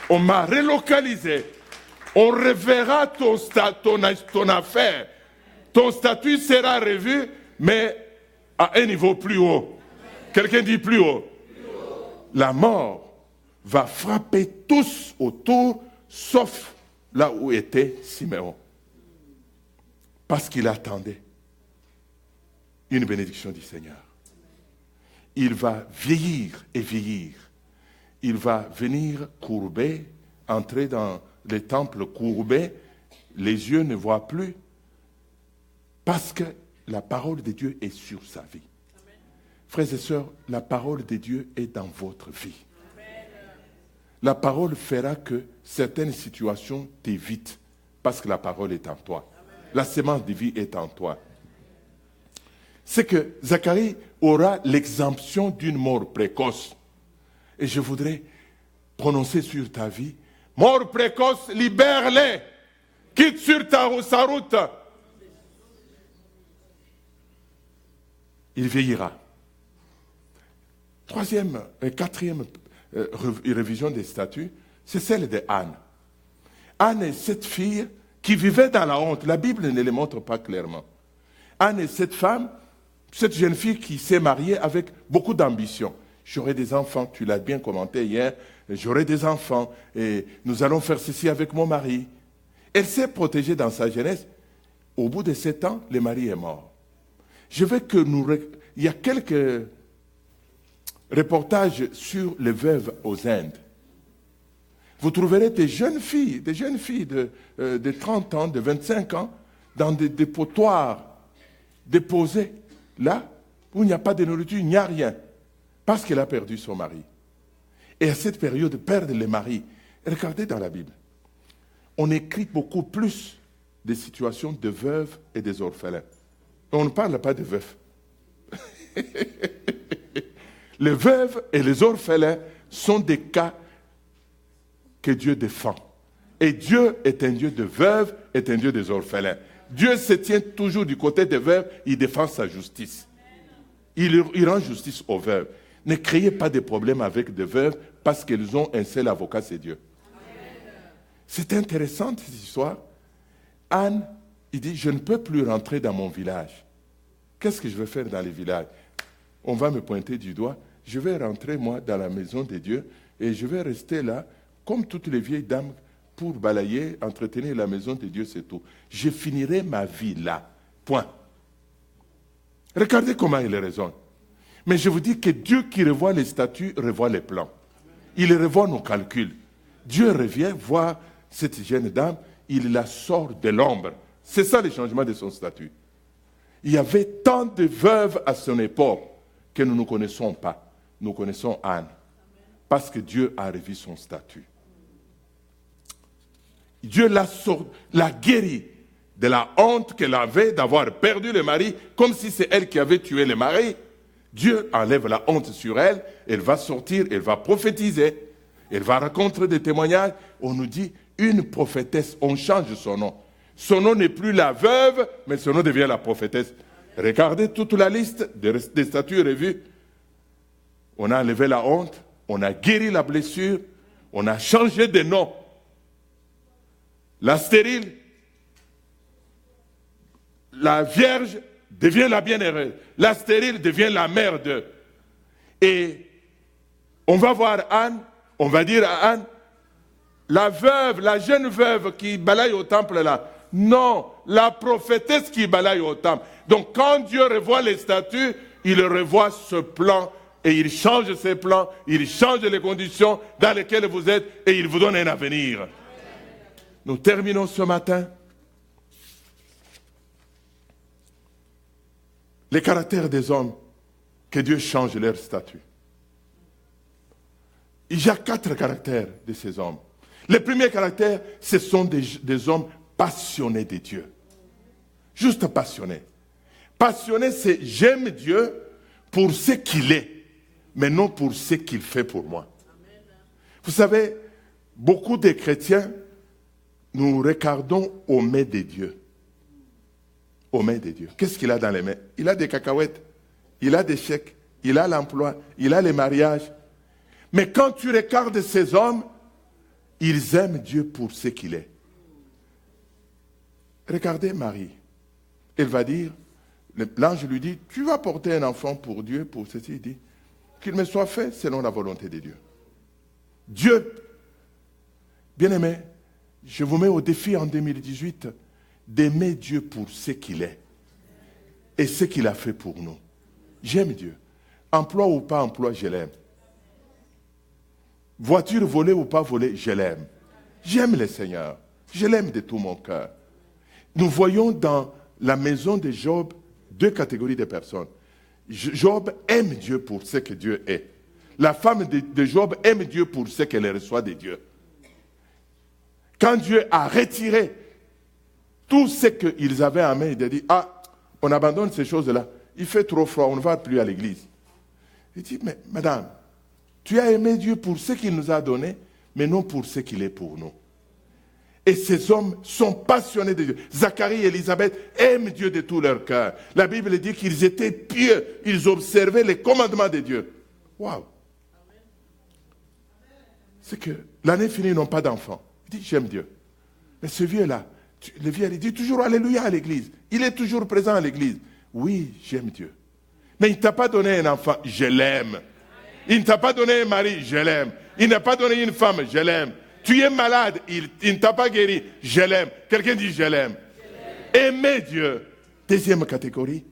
On m'a relocalisé. On reverra ton affaire. Ton statut sera revu, mais à un niveau plus haut. Quelqu'un dit plus haut. La mort va frapper tous autour, sauf là où était Siméon. Parce qu'il attendait une bénédiction du Seigneur. Il va vieillir et vieillir. Il va venir courbé, entrer dans les temples courbés, les yeux ne voient plus, parce que la parole de Dieu est sur sa vie. Amen. Frères et sœurs, la parole de Dieu est dans votre vie. Amen. La parole fera que certaines situations t'évitent, parce que la parole est en toi. Amen. La sémence de vie est en toi. C'est que Zacharie aura l'exemption d'une mort précoce. Et je voudrais prononcer sur ta vie, mort précoce, libère-les, quitte sur sa route. Il vieillira. Quatrième révision des statuts, c'est celle de Anne. Anne est cette fille qui vivait dans la honte. La Bible ne le montre pas clairement. Anne est cette femme, cette jeune fille qui s'est mariée avec beaucoup d'ambition. J'aurai des enfants, tu l'as bien commenté hier, j'aurai des enfants et nous allons faire ceci avec mon mari. Elle s'est protégée dans sa jeunesse. Au bout de 7 ans, le mari est mort. Il y a quelques reportages sur les veuves aux Indes. Vous trouverez des jeunes filles de 30 ans, de 25 ans, dans des dépotoirs déposés là où il n'y a pas de nourriture, il n'y a rien, parce qu'elle a perdu son mari. Et à cette période, perdre le mari, regardez dans la Bible, on écrit beaucoup plus des situations de veuves et des orphelins. On ne parle pas de veufs. Les veuves et les orphelins sont des cas que Dieu défend. Et Dieu est un Dieu de veuves, est un Dieu des orphelins. Dieu se tient toujours du côté des veuves, il défend sa justice. Il rend justice aux veuves. Ne créez pas de problèmes avec des veuves parce qu'elles ont un seul avocat, c'est Dieu. C'est intéressant cette histoire. Anne, il dit, je ne peux plus rentrer dans mon village. Qu'est-ce que je vais faire dans les villages? On va me pointer du doigt. Je vais rentrer, moi, dans la maison de Dieu et je vais rester là, comme toutes les vieilles dames, pour balayer, entretenir la maison de Dieu, c'est tout. Je finirai ma vie là. Point. Regardez comment il raisonne. Mais je vous dis que Dieu qui revoit les statuts, revoit les plans. Il revoit nos calculs. Dieu revient voir cette jeune dame, il la sort de l'ombre. C'est ça le changement de son statut. Il y avait tant de veuves à son époque que nous ne connaissons pas. Nous connaissons Anne. Parce que Dieu a revu son statut. Dieu l'a guérie de la honte qu'elle avait d'avoir perdu le mari, comme si c'est elle qui avait tué le mari. Dieu enlève la honte sur elle, elle va sortir, elle va prophétiser, elle va raconter des témoignages. On nous dit, une prophétesse, on change son nom. Son nom n'est plus la veuve, mais son nom devient la prophétesse. Regardez toute la liste des statuts revus. On a enlevé la honte, on a guéri la blessure, on a changé de nom. La stérile, la vierge devient la bienheureuse. La stérile devient la mère d'eux. Et on va voir Anne, on va dire à Anne, la veuve, la jeune veuve qui balaye au temple là, Non, la prophétesse qui balaye au temple. Donc quand Dieu revoit les statuts, il revoit ce plan et il change ses plans, il change les conditions dans lesquelles vous êtes et il vous donne un avenir. Nous terminons ce matin. Les caractères des hommes, que Dieu change leur statut. Il y a 4 caractères de ces hommes. Les premiers caractères, ce sont des hommes passionnés de Dieu. Juste passionnés. Passionnés, c'est j'aime Dieu pour ce qu'il est, mais non pour ce qu'il fait pour moi. Vous savez, beaucoup de chrétiens, nous regardons aux mains de Dieu. Aux mains de Dieu. Qu'est-ce qu'il a dans les mains? Il a des cacahuètes, il a des chèques, il a l'emploi, il a les mariages. Mais quand tu regardes ces hommes, ils aiment Dieu pour ce qu'il est. Regardez Marie. Elle va dire, l'ange lui dit, tu vas porter un enfant pour Dieu, pour ceci. Il dit, qu'il me soit fait selon la volonté de Dieu. Dieu, bien-aimé, je vous mets au défi en 2018 d'aimer Dieu pour ce qu'il est et ce qu'il a fait pour nous. J'aime Dieu. Emploi ou pas emploi, je l'aime. Voiture volée ou pas volée, je l'aime. J'aime le Seigneur. Je l'aime de tout mon cœur. Nous voyons dans la maison de Job 2 catégories de personnes. Job aime Dieu pour ce que Dieu est. La femme de Job aime Dieu pour ce qu'elle reçoit de Dieu. Quand Dieu a retiré tout ce qu'ils avaient en main, il a dit, on abandonne ces choses-là. Il fait trop froid, on ne va plus à l'église. Il dit, mais madame, tu as aimé Dieu pour ce qu'il nous a donné, mais non pour ce qu'il est pour nous. Et ces hommes sont passionnés de Dieu. Zacharie et Élisabeth aiment Dieu de tout leur cœur. La Bible dit qu'ils étaient pieux, ils observaient les commandements de Dieu. Waouh! C'est que l'année finie, ils n'ont pas d'enfants. Il dit, j'aime Dieu. Mais ce vieux-là, le vieux, il dit toujours Alléluia à l'église. Il est toujours présent à l'église. Oui, j'aime Dieu. Mais il ne t'a pas donné un enfant, je l'aime. Il ne t'a pas donné un mari, je l'aime. Il n'a pas donné une femme, je l'aime. Tu es malade, il ne t'a pas guéri, je l'aime. Quelqu'un dit je l'aime. Aimer Dieu. Deuxième catégorie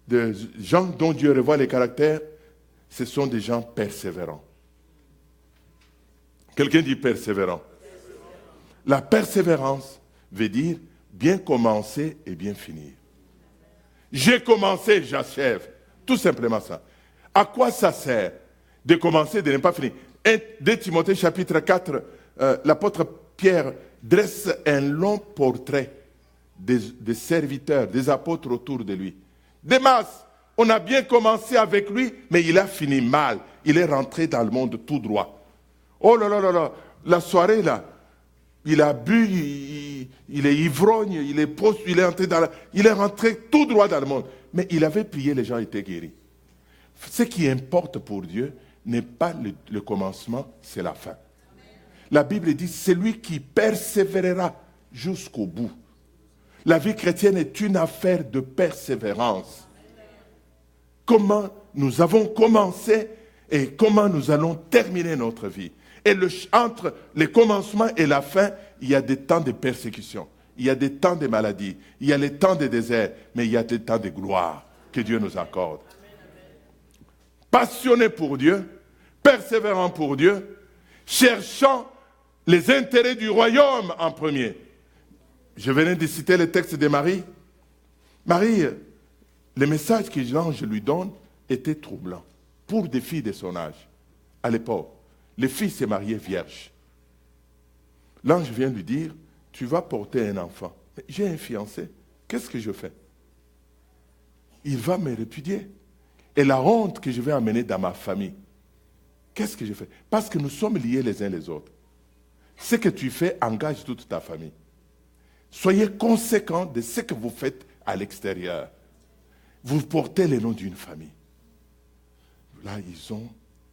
de gens dont Dieu revoit les caractères, ce sont des gens persévérants. Quelqu'un dit persévérant. La persévérance veut dire bien commencer et bien finir. J'ai commencé, j'achève. Tout simplement ça. À quoi ça sert de commencer, de ne pas finir? 2 Timothée chapitre 4, l'apôtre Pierre dresse un long portrait des serviteurs, des apôtres autour de lui. Démas, on a bien commencé avec lui, mais il a fini mal. Il est rentré dans le monde tout droit. Oh là là là là, la soirée là, il a bu, il est ivrogne, il est rentré tout droit dans le monde. Mais il avait prié, les gens étaient guéris. Ce qui importe pour Dieu n'est pas le commencement, c'est la fin. La Bible dit, c'est lui qui persévérera jusqu'au bout. La vie chrétienne est une affaire de persévérance. Comment nous avons commencé et comment nous allons terminer notre vie. Et entre le commencement et la fin, il y a des temps de persécution, il y a des temps de maladie, il y a les temps de désert, mais il y a des temps de gloire que Dieu nous accorde. Passionné pour Dieu, persévérant pour Dieu, cherchant les intérêts du royaume en premier. Je venais de citer le texte de Marie. Marie, le message que l'ange lui donne était troublant pour des filles de son âge. À l'époque, les filles s'est mariée vierge. L'ange vient lui dire, tu vas porter un enfant. Mais j'ai un fiancé, qu'est-ce que je fais? Il va me répudier. Et la honte que je vais amener dans ma famille, qu'est-ce que je fais? Parce que nous sommes liés les uns les autres. Ce que tu fais engage toute ta famille. Soyez conséquents de ce que vous faites à l'extérieur. Vous portez le nom d'une famille. Là, ils ont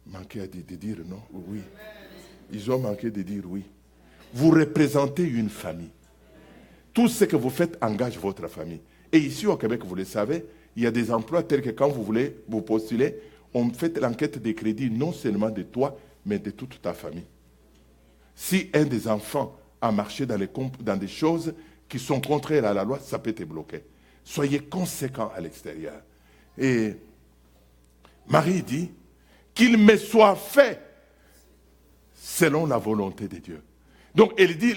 manqué de dire non, oui. Ils ont manqué de dire oui. Vous représentez une famille. Tout ce que vous faites engage votre famille. Et ici au Québec, vous le savez, il y a des emplois tels que quand vous voulez vous postuler, on fait l'enquête des crédits non seulement de toi, mais de toute ta famille. Si un des enfants a marché dans des choses qui sont contraires à la loi, ça peut te bloquer. Soyez conséquents à l'extérieur. Et Marie dit qu'il me soit fait selon la volonté de Dieu. Donc, elle dit,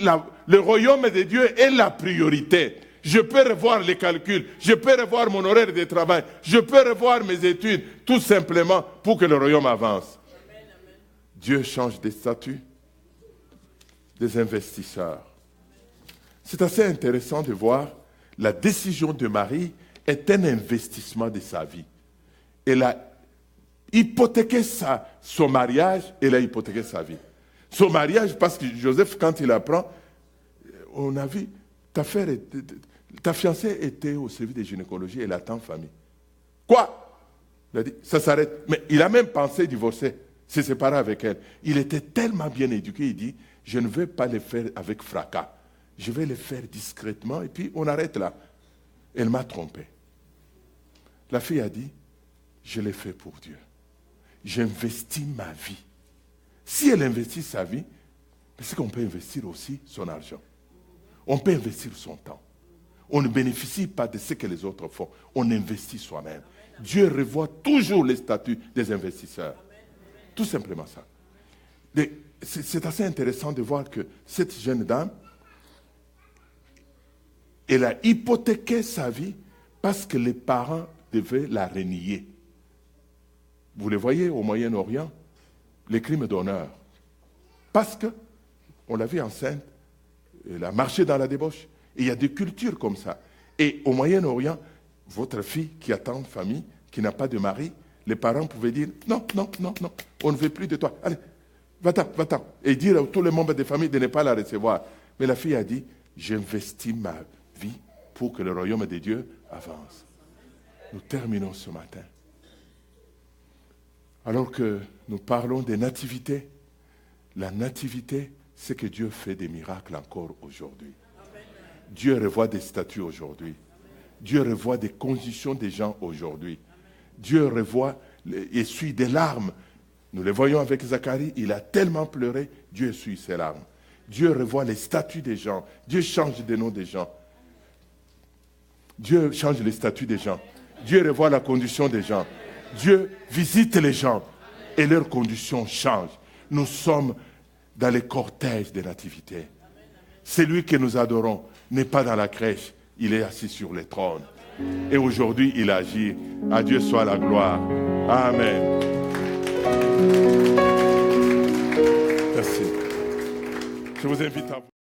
le royaume de Dieu est la priorité. Je peux revoir les calculs, je peux revoir mon horaire de travail, je peux revoir mes études, tout simplement pour que le royaume avance. Amen, amen. Dieu change des statuts des investisseurs. C'est assez intéressant de voir la décision de Marie est un investissement de sa vie. Elle a hypothéqué son mariage, elle a hypothéqué sa vie. Son mariage, parce que Joseph, quand il apprend, on a vu, ta fiancée était au service de gynécologie, elle attend famille. Quoi? Il a dit, ça s'arrête. Mais il a même pensé divorcer, se séparer avec elle. Il était tellement bien éduqué, il dit, je ne veux pas le faire avec fracas. Je vais le faire discrètement et puis on arrête là. Elle m'a trompé. La fille a dit, je l'ai fait pour Dieu. J'investis ma vie. Si elle investit sa vie, c'est qu'on peut investir aussi son argent. On peut investir son temps. On ne bénéficie pas de ce que les autres font. On investit soi-même. Dieu revoit toujours les statuts des investisseurs. Tout simplement ça. C'est assez intéressant de voir que cette jeune dame, elle a hypothéqué sa vie parce que les parents devaient la renier. Vous le voyez au Moyen-Orient, les crimes d'honneur. Parce que, on l'a vu enceinte, elle a marché dans la débauche. Et il y a des cultures comme ça. Et au Moyen-Orient, votre fille qui attend une famille, qui n'a pas de mari, les parents pouvaient dire, non, non, non, non, on ne veut plus de toi. Allez, va-t'en, va-t'en. Et dire à tous les membres des familles de ne pas la recevoir. Mais la fille a dit, j'investis ma vie pour que le royaume de Dieu avance. Nous terminons ce matin. Alors que nous parlons des nativités, la nativité, c'est que Dieu fait des miracles encore aujourd'hui. Dieu revoit des statuts aujourd'hui. Dieu revoit des conditions des gens aujourd'hui. Dieu revoit, essuie des larmes. Nous le voyons avec Zacharie, il a tellement pleuré, Dieu essuie ses larmes. Dieu revoit les statuts des gens. Dieu change les noms des gens. Dieu change les statuts des gens. Dieu revoit la condition des gens. Dieu visite les gens et leurs conditions changent. Nous sommes dans les cortèges des nativités. Celui que nous adorons n'est pas dans la crèche, il est assis sur le trône. Et aujourd'hui, il agit. À Dieu soit la gloire. Amen. Merci. Je vous invite à vous.